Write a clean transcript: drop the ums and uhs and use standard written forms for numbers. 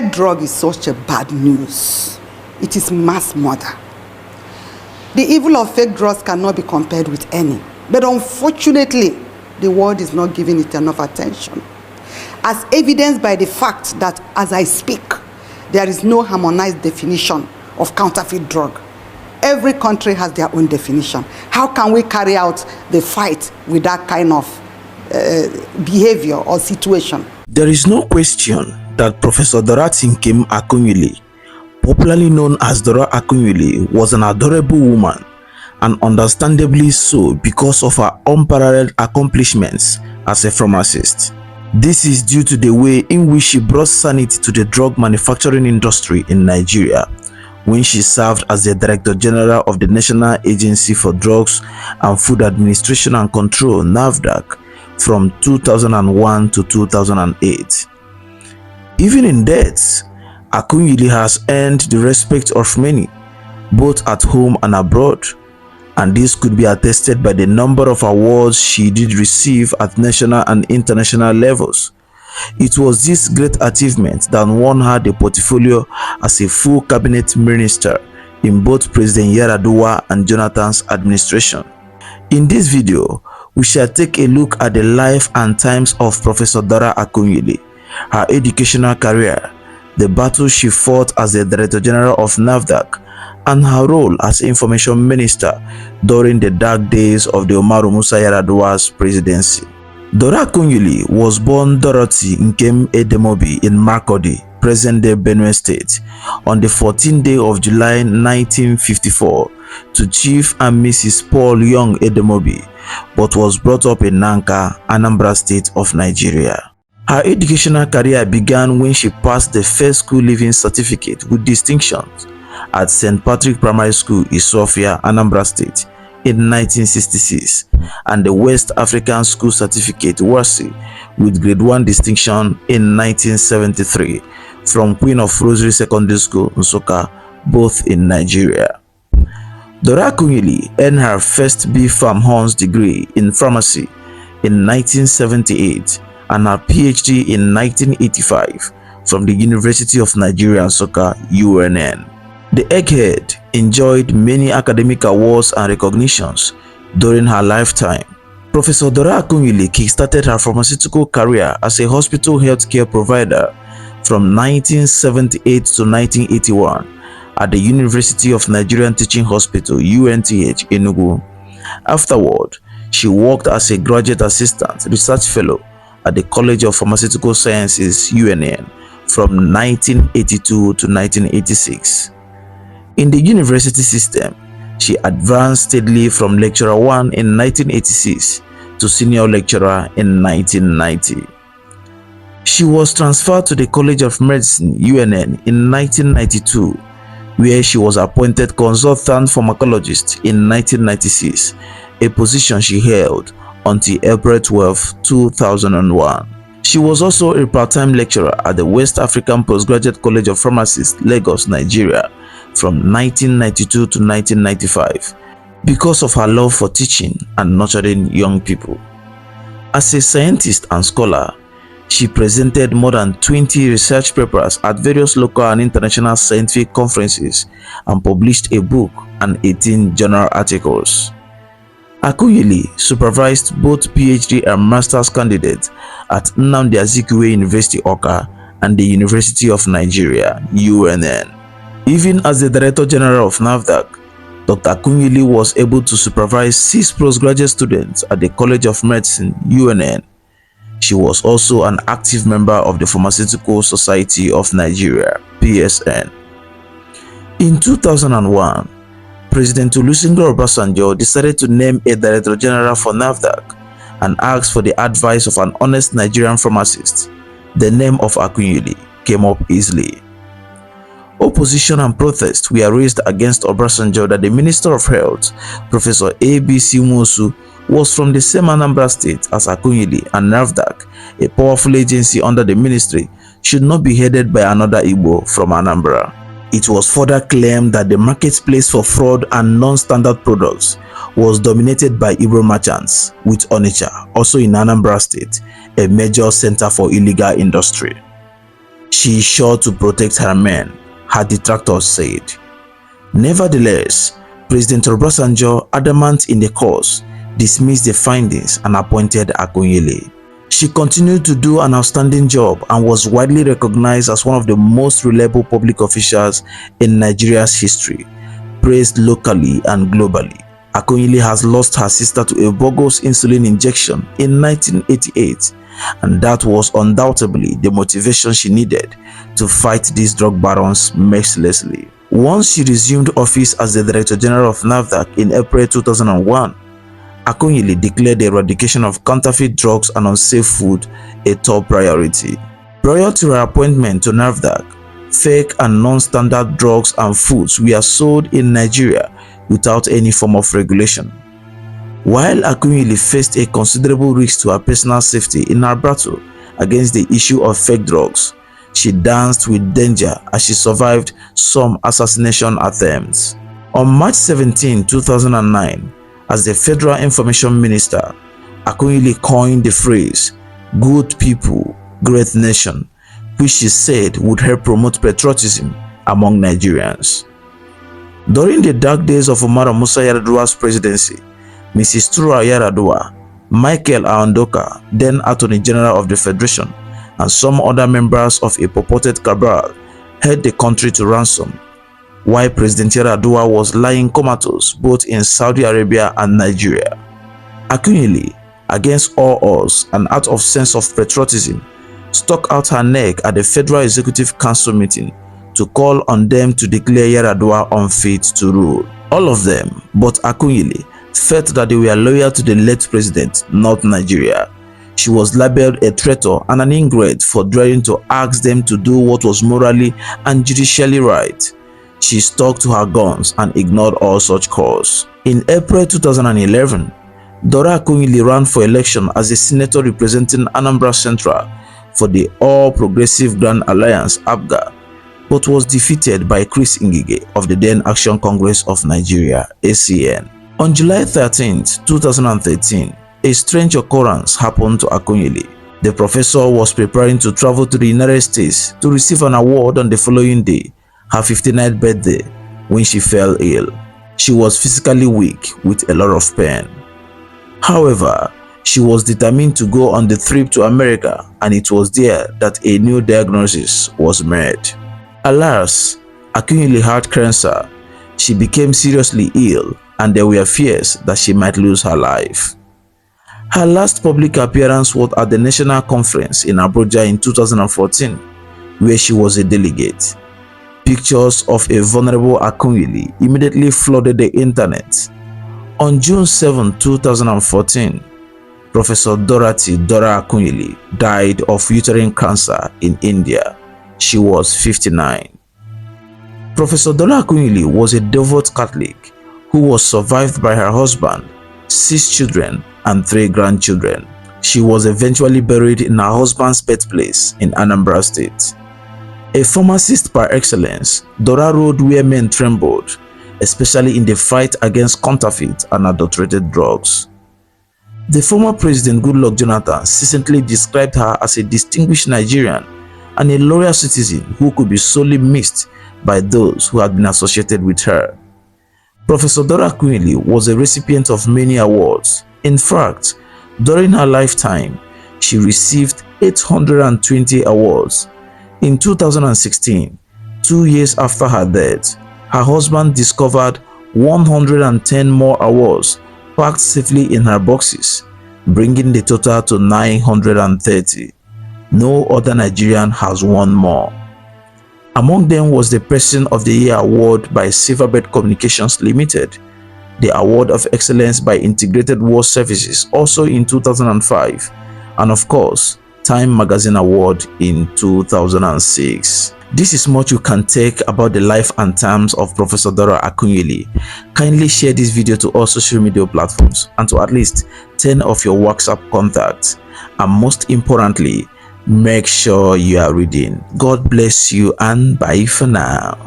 fake drug is such a bad news. It is mass murder. The evil of fake drugs cannot be compared with any. But unfortunately, the world is not giving it enough attention. As evidenced by the fact that as I speak, there is no harmonized definition of counterfeit drug. Every country has their own definition. How can we carry out the fight with that kind of behavior or situation? There is no question that Professor DORA Akunyili, popularly known as DORA Akunyili, was an adorable woman, and understandably so because of her unparalleled accomplishments as a pharmacist. This is due to the way in which she brought sanity to the drug manufacturing industry in Nigeria when she served as the Director General of the National Agency for Drugs and Food Administration and Control (NAFDAC) from 2001 to 2008. Even in death, Akunyili has earned the respect of many, both at home and abroad, and this could be attested by the number of awards she did receive at national and international levels. It was this great achievement that won her the portfolio as a full cabinet minister in both President Yar'Adua and Jonathan's administration. In this video, we shall take a look at the life and times of Professor DORA Akunyili, her educational career, the battle she fought as the Director General of NAFDAC, and her role as Information Minister during the dark days of the Umaru Musa Yar'Adua's presidency. DORA Akunyili was born Dorothy Nkem Edemobi in Makurdi, present-day Benue State, on the 14th day of July 1954 to Chief and Mrs. Paul Young Edemobi, but was brought up in Nanka, Anambra State of Nigeria. Her educational career began when she passed the first school leaving certificate with distinctions at St. Patrick Primary School, Isofia, Anambra State in 1966, and the West African School Certificate (WASI) with Grade 1 distinction in 1973 from Queen of Rosary Secondary School, Nsukka, both in Nigeria. DORA Akunyili earned her first B.Pharm Hons degree in pharmacy in 1978 and her PhD in 1985 from the University of Nigeria, Nsukka, UNN. The Egghead enjoyed many academic awards and recognitions during her lifetime. Professor DORA Akunyili kickstarted her pharmaceutical career as a hospital healthcare provider from 1978 to 1981 at the University of Nigerian Teaching Hospital (UNTH) Enugu. Afterward, she worked as a graduate assistant research fellow at the College of Pharmaceutical Sciences (UNN) from 1982 to 1986. In the university system, she advanced steadily from Lecturer 1 in 1986 to Senior Lecturer in 1990. She was transferred to the College of Medicine (UNN) in 1992, where she was appointed Consultant Pharmacologist in 1996, a position she held until April 12, 2001. She was also a part-time lecturer at the West African Postgraduate College of Pharmacists, Lagos, Nigeria, from 1992 to 1995 because of her love for teaching and nurturing young people. As a scientist and scholar, she presented more than 20 research papers at various local and international scientific conferences and published a book and 18 journal articles. Akunyili supervised both PhD and master's candidates at Nnamdi Azikiwe University, Awka, and the University of Nigeria, UNN. Even as the Director General of NAFDAC, Dr. Akunyili was able to supervise 6 postgraduate students at the College of Medicine, UNN. She was also an active member of the Pharmaceutical Society of Nigeria, PSN. In 2001, President Olusegun Obasanjo decided to name a Director General for NAFDAC and asked for the advice of an honest Nigerian pharmacist. The name of Akunyili came up easily. Opposition and protest were raised against Obasanjo that the Minister of Health, Professor A.B.C. Musu, was from the same Anambra State as Akunyili, and NAFDAC, a powerful agency under the ministry, should not be headed by another Igbo from Anambra. It was further claimed that the marketplace for fraud and non-standard products was dominated by Igbo merchants, with Onitsha, also in Anambra State, a major center for illegal industry. She is sure to protect her men, her detractors said. Nevertheless, President Obasanjo, adamant in the cause, dismissed the findings and appointed Akunyili. She continued to do an outstanding job and was widely recognized as one of the most reliable public officials in Nigeria's history, praised locally and globally. Akunyili has lost her sister to a bogus insulin injection in 1988, and that was undoubtedly the motivation she needed to fight these drug barons mercilessly. Once she resumed office as the Director General of NAFDAC in April 2001, Akunyili declared the eradication of counterfeit drugs and unsafe food a top priority. Prior to her appointment to NAFDAC, fake and non-standard drugs and foods were sold in Nigeria without any form of regulation. While Akunyili faced a considerable risk to her personal safety in her battle against the issue of fake drugs, she danced with danger as she survived some assassination attempts. On March 17, 2009, as the Federal Information Minister, Akunyili coined the phrase, "Good people, great nation," which she said would help promote patriotism among Nigerians. During the dark days of Umaru Musa Yar'Adua's presidency, Mrs. Tura Yar'Adua, Michael Aondoka, then Attorney General of the Federation, and some other members of a purported cabal held the country to ransom, while President Yar'Adua was lying comatose both in Saudi Arabia and Nigeria. Akunyili, against all odds and out of sense of patriotism, stuck out her neck at the Federal Executive Council meeting to call on them to declare Yar'Adua unfit to rule. All of them, but Akunyili, felt that they were loyal to the late president, not Nigeria. She was labeled a traitor and an ingrate for daring to ask them to do what was morally and judicially right. She stuck to her guns and ignored all such calls. In April 2011, DORA Akunyili ran for election as a senator representing Anambra Central for the All Progressive Grand Alliance (APGA), but was defeated by Chris Ngige of the then Action Congress of Nigeria (ACN). On July 13, 2013, a strange occurrence happened to Akunyili. The professor was preparing to travel to the United States to receive an award on the following day, her 59th birthday, when she fell ill. She was physically weak with a lot of pain. However, she was determined to go on the trip to America, and it was there that a new diagnosis was made. Alas, Akunyili had cancer. She became seriously ill, and there were fears that she might lose her life. Her last public appearance was at the National Conference in Abuja in 2014, where she was a delegate. Pictures of a vulnerable Akunyili immediately flooded the internet. On June 7, 2014, Professor Dora Akunyili died of uterine cancer in India. She was 59. Professor Dora Akunyili was a devout Catholic who was survived by her husband, 6 children, and 3 grandchildren. She was eventually buried in her husband's birthplace in Anambra State. A pharmacist par excellence, Dora rode where men trembled, especially in the fight against counterfeit and adulterated drugs. The former President Goodluck Jonathan succinctly described her as a distinguished Nigerian and a loyal citizen who could be sorely missed by those who had been associated with her. Professor Dora Akunyili was a recipient of many awards. In fact, during her lifetime, she received 820 awards. In 2016, 2 years after her death, her husband discovered 110 more awards packed safely in her boxes, bringing the total to 930. No other Nigerian has won more. Among them was the Person of the Year award by Silverbird Communications Limited, the Award of Excellence by Integrated War Services also in 2005, and of course, Time Magazine Award in 2006. This is much you can take about the life and times of Professor Dora Akunyili. Kindly share this video to all social media platforms and to at least 10 of your WhatsApp contacts. And most importantly, make sure you are reading. God bless you and bye for now.